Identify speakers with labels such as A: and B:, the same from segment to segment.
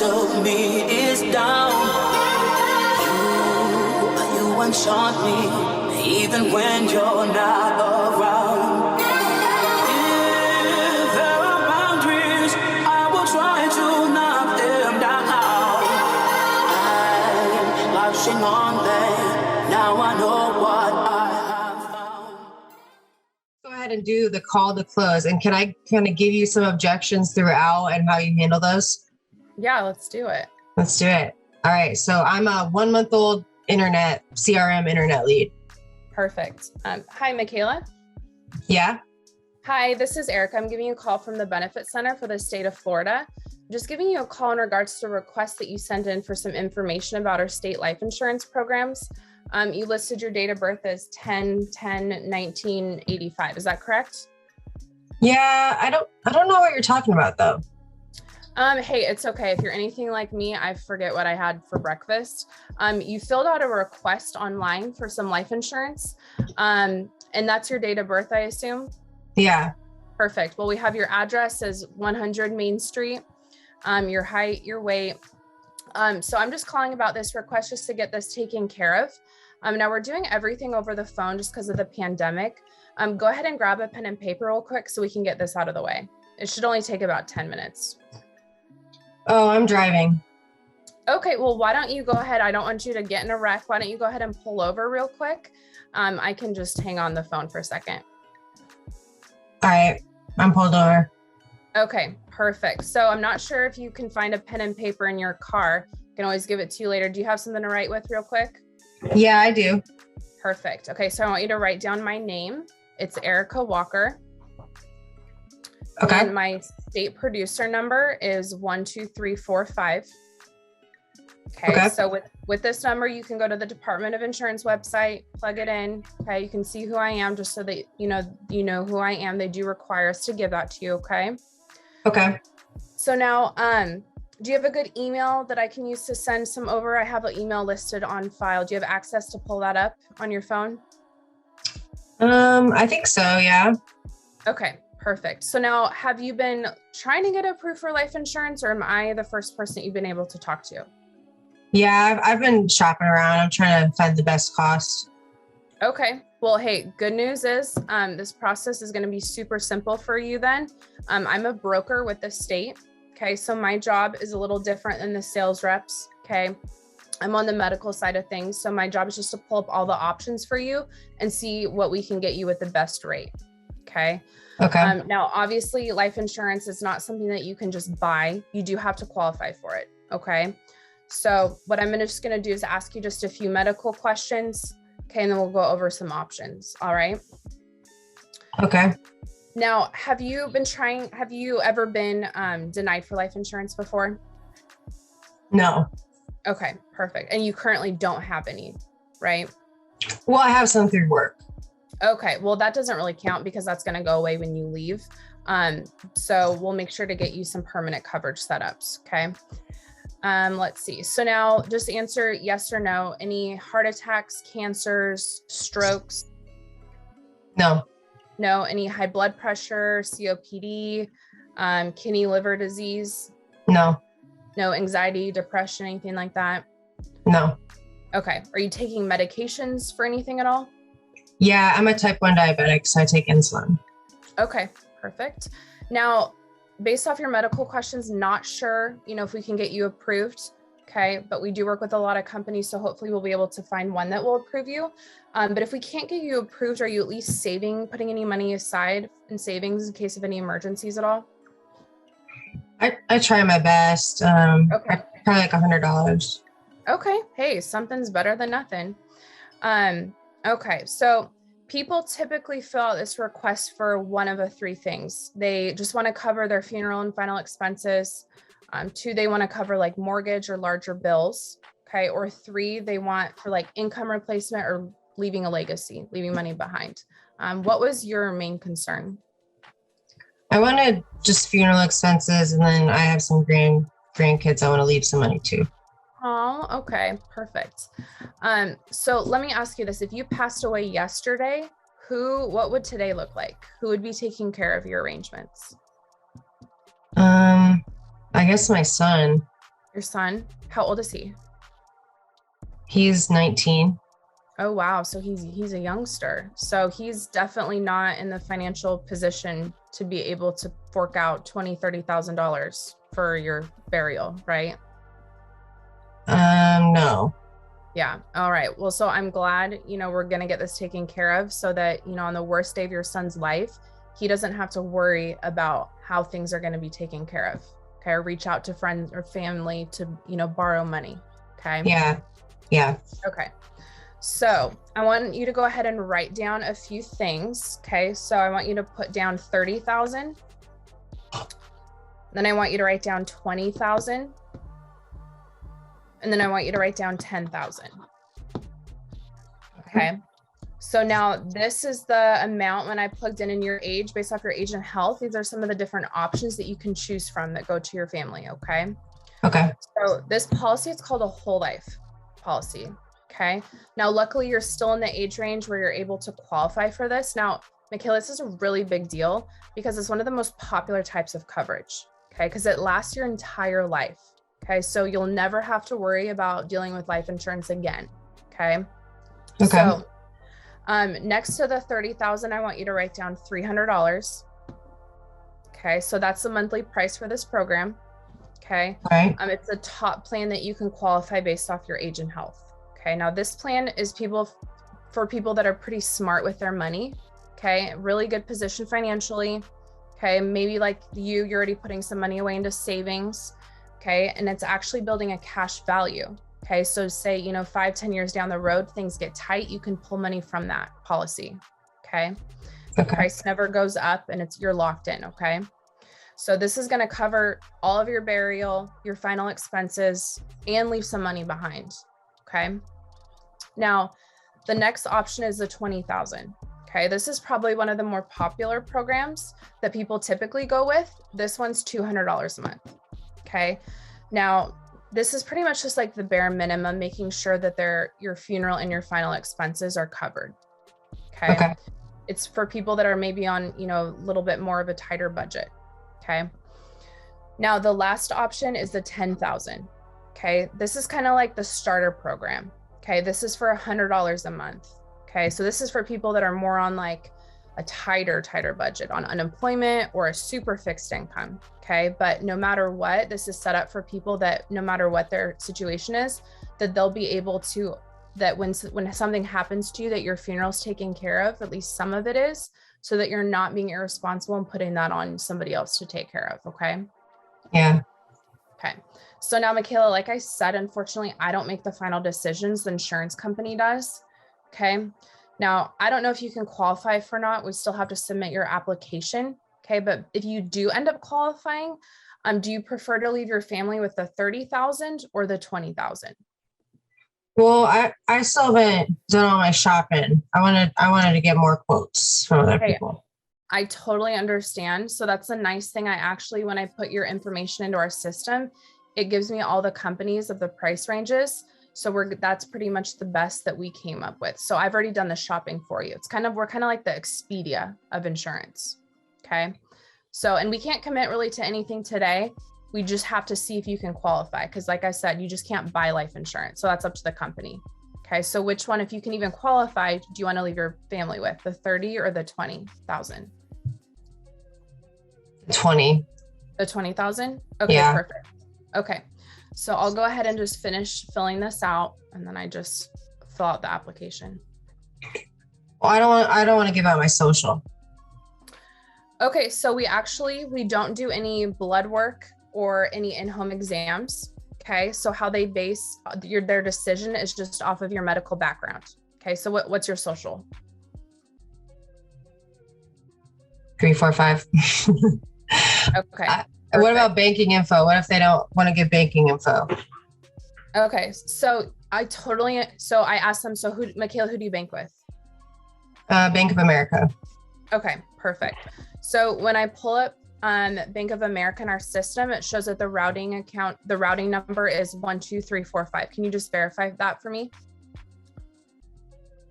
A: of me is down. You enchant me, even when you're not around. If there are boundaries, I will try to knock them down. I'm latching on them, now I know what I have found.
B: Go ahead and do the call to close. And can I kind of give you some objections throughout and how you handle those?
C: Yeah, let's do it.
B: Let's do it. All right. So I'm a 1-month-old CRM internet lead.
C: Perfect. Hi, Michaela.
B: Yeah.
C: Hi, this is Erika. I'm giving you a call from the Benefit Center for the state of Florida. I'm just giving you a call in regards to a request that you sent in for some information about our state life insurance programs. You listed your date of birth as 10/10/1985. Is that correct?
B: Yeah. I don't know what you're talking about though.
C: Hey, it's okay. If you're anything like me, I forget what I had for breakfast. You filled out a request online for some life insurance. And that's your date of birth, I assume?
B: Yeah.
C: Perfect. Well, we have your address as 100 Main Street, your height, your weight. So I'm just calling about this request just to get this taken care of. Now we're doing everything over the phone just because of the pandemic. Go ahead and grab a pen and paper real quick so we can get this out of the way. It should only take about 10 minutes.
B: Oh, I'm driving.
C: Okay, well, why don't you go ahead? I don't want you to get in a wreck. Why don't you go ahead and pull over real quick? I can just hang on the phone for a second.
B: All right. I'm pulled over.
C: Okay, perfect. So I'm not sure if you can find a pen and paper in your car. I can always give it to you later. Do you have something to write with real quick?
B: Yeah, I do.
C: Perfect. Okay, so I want you to write down my name. It's Erika Walker.
B: Okay.
C: And my state producer number is 12345. Okay. So with this number, you can go to the Department of Insurance website, plug it in. Okay. You can see who I am just so that you know who I am. They do require us to give that to you. Okay.
B: Okay.
C: So now, do you have a good email that I can use to send some over? I have an email listed on file. Do you have access to pull that up on your phone?
B: I think so. Yeah.
C: Okay. Perfect. So now, have you been trying to get approved for life insurance, or am I the first person that you've been able to talk to?
B: Yeah, I've been shopping around. I'm trying to find the best cost.
C: Okay. Well, hey, good news is this process is going to be super simple for you then. I'm a broker with the state. Okay. So my job is a little different than the sales reps. Okay. I'm on the medical side of things. So my job is just to pull up all the options for you and see what we can get you with the best rate. Okay.
B: Okay.
C: Now, obviously, life insurance is not something that you can just buy. You do have to qualify for it. Okay. So what I'm just going to do is ask you just a few medical questions. Okay. And then we'll go over some options. All right.
B: Okay.
C: Now, have you ever been denied for life insurance before?
B: No.
C: Okay. Perfect. And you currently don't have any, right?
B: Well, I have some through work.
C: Okay, well, that doesn't really count because that's going to go away when you leave. So we'll make sure to get you some permanent coverage setups. Okay. Let's see. So now just answer yes or no. Any heart attacks, cancers, strokes?
B: No.
C: No. Any high blood pressure, COPD, kidney, liver disease?
B: No.
C: No anxiety, depression, anything like that?
B: No.
C: Okay. Are you taking medications for anything at all?
B: Yeah, I'm a type 1 diabetic, so I take insulin.
C: Okay, perfect. Now, based off your medical questions, not sure, if we can get you approved. Okay, but we do work with a lot of companies, so hopefully we'll be able to find one that will approve you. But if we can't get you approved, are you at least putting any money aside in savings in case of any emergencies at all?
B: I try my best.
C: Okay.
B: Probably like $100.
C: Okay. Hey, something's better than nothing. Okay. So people typically fill out this request for one of the three things. They just want to cover their funeral and final expenses. 2, they want to cover like mortgage or larger bills. Okay. Or 3, they want for like income replacement or leaving a legacy, leaving money behind. What was your main concern?
B: I wanted just funeral expenses, and then I have some grandkids I want to leave some money to.
C: Oh, okay. Perfect. So let me ask you this. If you passed away yesterday, what would today look like? Who would be taking care of your arrangements?
B: I guess my son.
C: Your son, how old is he?
B: He's 19.
C: Oh, wow. So he's a youngster. So he's definitely not in the financial position to be able to fork out $20,000-$30,000 for your burial, right?
B: No.
C: Yeah. All right. Well, so I'm glad, we're going to get this taken care of so that, on the worst day of your son's life, he doesn't have to worry about how things are going to be taken care of. Okay. Or reach out to friends or family to, borrow money. Okay.
B: Yeah. Yeah.
C: Okay. So I want you to go ahead and write down a few things. Okay. So I want you to put down 30,000. Then I want you to write down 20,000. And then I want you to write down 10,000. Okay. So now this is the amount when I plugged in your age based off your age and health. These are some of the different options that you can choose from that go to your family. Okay.
B: Okay.
C: So this policy is called a whole life policy. Okay. Now, luckily you're still in the age range where you're able to qualify for this. Now, Michaela, this is a really big deal because it's one of the most popular types of coverage. Okay. Because it lasts your entire life. Okay. So you'll never have to worry about dealing with life insurance again. Okay.
B: Okay.
C: So, next to the 30,000, I want you to write down $300. Okay. So that's the monthly price for this program. Okay.
B: All right.
C: It's a top plan that you can qualify based off your age and health. Okay. Now this plan is for people that are pretty smart with their money. Okay. Really good position financially. Okay. Maybe like you're already putting some money away into savings. Okay. And it's actually building a cash value. Okay. So say, 5-10 years down the road, things get tight. You can pull money from that policy. Okay. The price never goes up and you're locked in. Okay. So this is going to cover all of your burial, your final expenses, and leave some money behind. Okay. Now, the next option is the 20,000. Okay. This is probably one of the more popular programs that people typically go with. This one's $200 a month. Okay. Now, this is pretty much just like the bare minimum, making sure that your funeral and your final expenses are covered. Okay. It's for people that are maybe on, a little bit more of a tighter budget. Okay. Now the last option is the 10,000. Okay. This is kind of like the starter program. Okay. This is for $100 a month. Okay. So this is for people that are more on like a tighter budget on unemployment or a super fixed income. Okay. But no matter what, this is set up for people that no matter what their situation is, that they'll be able to, that when something happens to you, that your funeral's taken care of, at least some of it is, so that you're not being irresponsible and putting that on somebody else to take care of. Okay.
B: Yeah.
C: Okay. So now, Michaela, like I said, unfortunately, I don't make the final decisions. The insurance company does. Okay. Now, I don't know if you can qualify for not. We still have to submit your application. Okay. But if you do end up qualifying, do you prefer to leave your family with the 30,000 or the 20,000?
B: Well, I still haven't done all my shopping. I wanted to get more quotes from other people.
C: I totally understand. So that's a nice thing. When I put your information into our system, it gives me all the companies of the price ranges. So that's pretty much the best that we came up with. So I've already done the shopping for you. We're kind of like the Expedia of insurance. Okay. So, and we can't commit really to anything today. We just have to see if you can qualify. Cause like I said, you just can't buy life insurance. So that's up to the company. Okay. So which one, if you can even qualify, do you want to leave your family with the 30 or the 20,000?
B: 20.
C: The 20,000? Okay. Yeah. Perfect. Okay. So I'll go ahead and just finish filling this out. And then I just fill out the application.
B: Well, I don't want to give out my social.
C: Okay. So we don't do any blood work or any in-home exams. Okay. So how they base their decision is just off of your medical background. Okay. So what's your social?
B: 345.
C: Okay.
B: What about banking info? What if they don't want to give banking info?
C: Okay. So I asked them, Michaela, who do you bank with?
B: Bank of America.
C: Okay. Perfect. So when I pull up Bank of America in our system, it shows that the routing number is 12345. Can you just verify that for me?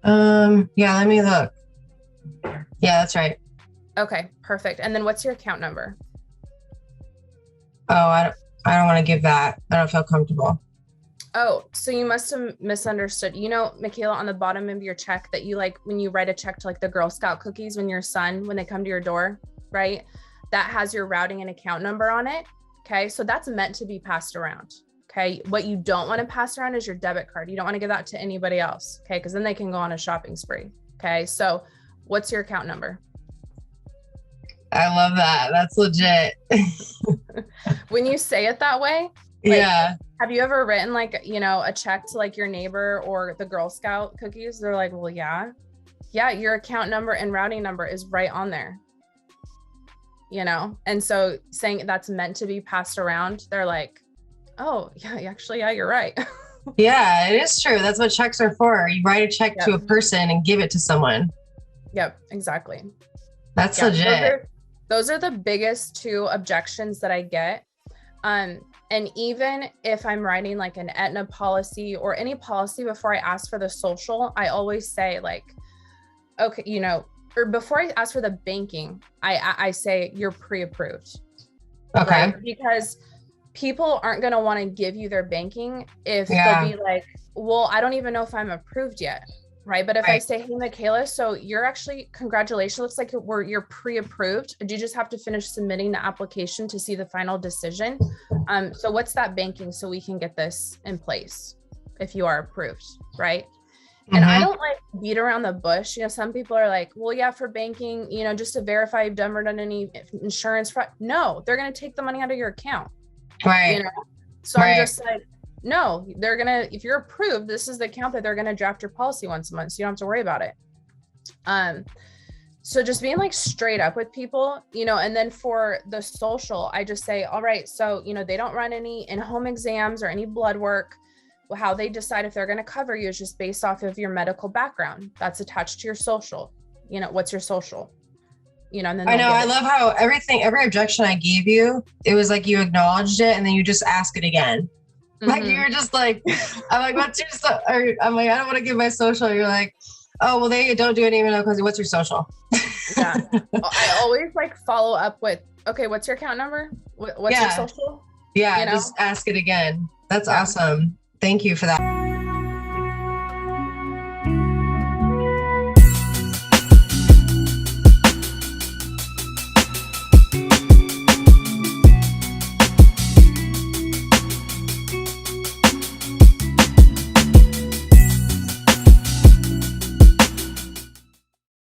B: Yeah, let me look. Yeah, that's right.
C: Okay, perfect. And then what's your account number?
B: Oh, I don't want to give that. I don't feel comfortable.
C: Oh, so you must have misunderstood. You know, Michaela, on the bottom of your check that you like when you write a check to like the Girl Scout cookies when your son, when they come to your door, right? That has your routing and account number on it. Okay. So that's meant to be passed around. Okay. What you don't want to pass around is your debit card. You don't want to give that to anybody else. Okay. Because then they can go on a shopping spree. Okay. So what's your account number?
B: I love that. That's legit.
C: When you say it that way, like,
B: yeah.
C: have you ever written like, you know, a check to like your neighbor or the Girl Scout cookies? They're like, well, yeah, your account number and routing number is right on there, you know? And so saying that's meant to be passed around, they're like, oh yeah, actually, yeah, you're right.
B: Yeah, it is true. That's what checks are for. You write a check to a person and give it to someone.
C: Yep, exactly.
B: That's legit.
C: Those are the biggest two objections that I get. And even if I'm writing like an Aetna policy or any policy before I ask for the social, I always say like, okay, you know, or before I ask for the banking, I say you're pre-approved.
B: Okay.
C: Right? Because people aren't going to want to give you their banking if they'll be like, well, I don't even know if I'm approved yet. Right. But if I say, hey, Michaela, so you're actually, congratulations, looks like you're pre-approved. You just have to finish submitting the application to see the final decision. So what's that banking so we can get this in place if you are approved. Right. And I don't like beat around the bush. You know, some people are like, well, yeah, for banking, you know, just to verify you've never done any insurance fraud. No, they're going to take the money out of your account.
B: Right.
C: You know, so I'm just like, no, they're going to, if you're approved, this is the account that they're going to draft your policy once a month. So you don't have to worry about it. So just being like straight up with people, you know, and then for the social, I just say, all right, so, you know, they don't run any in-home exams or any blood work. Well, how they decide if they're going to cover you is just based off of your medical background that's attached to your social. You know, what's your social? You know, and then
B: I know, I love how every objection I gave you, it was like you acknowledged it and then you just ask it again. Like you were just like, I'm like, what's your I'm like, I don't want to give my social. You're like, oh, well, they don't do it even because what's your social?
C: Yeah. I always like follow up with, okay, what's your account number? What's your social?
B: Yeah,
C: you know?
B: just ask it again. That's awesome. Thank you for that.